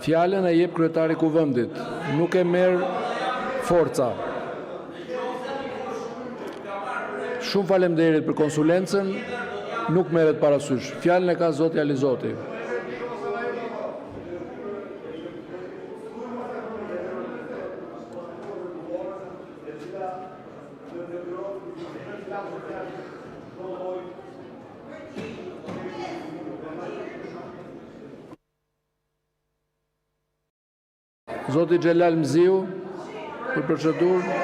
Fjalën e jep kryetari i kuvendit, nuk e merr forca. Shumë faleminderit për konsulencën, nuk merret parasysh. Fjalën e ka zoti Alizoti. Zoti Xhelal Mziu, për procedurë.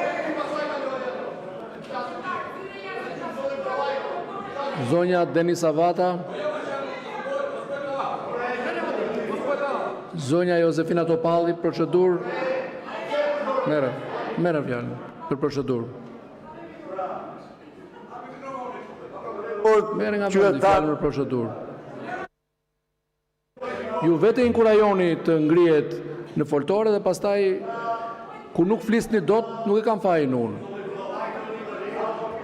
Zonja Denisa Vata. Zonja Josefina Topalli, procedurë. Merë fjalën për procedurë. Merë nga vendi fjalën për procedurë. Ju vete inkurajoni të ngrihet në foltore dhe pastaj ku nuk flisni dot, nuk e kam fajin unë.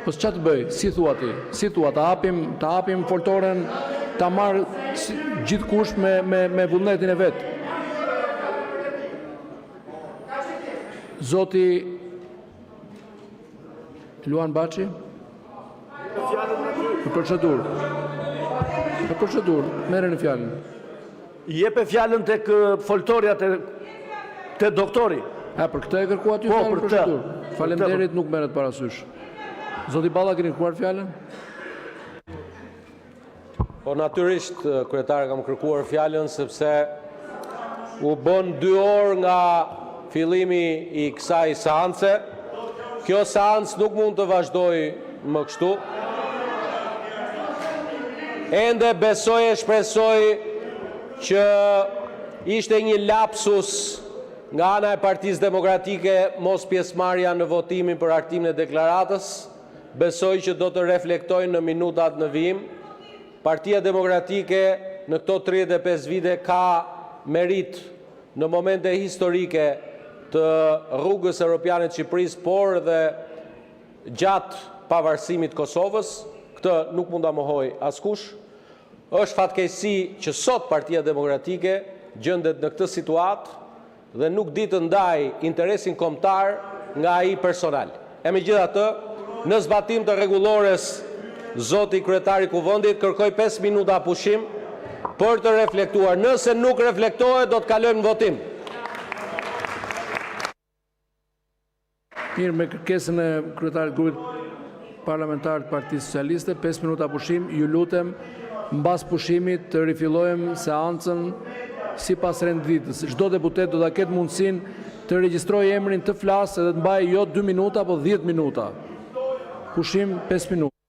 Po ç'a të bëj? Si thua ti? Si thua ta hapim foltoren, ta marr gjithkush me vullnetin e vet. Zoti Luan Baçi. Për procedurë. Për procedurë, merreni fjalën. Jepe fjalën tek foltorja te doktori. Për këtë e kërkua ty fjalën për procedurë. Faleminderit, nuk merret parasysh. Zoti Balla, keni kërkuar fjalën? Po natyrisht, kryetare, kam kërkuar fjalën sepse u bën 2 orë nga fillimi i kësaj seance. Kjo seancë nuk mund të vazhdoj më kështu. Ende besoj e shpresoj që ishte një lapsus nga ana e Partisë Demokratike mos pjesëmarrja në votimin për hartimin e deklaratës. Besoj që do të reflektojnë në minutat në vijim. Partia Demokratike në këto 35 vite ka merit në momente historike të rrugës europiane të Shqipërisë, por dhe gjatë pavarësimit Kosovës. Këtë nuk mund ta mohoj askush. Është fatkeqësi që sot Partia Demokratike gjendet në këtë situatë dhe nuk di të ndaj interesin kombëtar nga ai personal. Megjithatë, në zbatim të rregullores, zoti kryetari i kuvendit, kërkoj 5 minuta pushim për të reflektuar. Nëse nuk reflektohet, do të kalojmë në votim. Mirë, me kërkesën e kryetarit grupit parlamentar të Partisë Socialiste, 5 minuta pushim, ju lutem mbas pushimit të rifillojmë seancën sipas renditës. Çdo deputet do ta ketë mundësinë të regjistrojë emrin, të flasë dhe të mbajë jo 2 minuta, po 10 minuta. Pushim 5 minuta.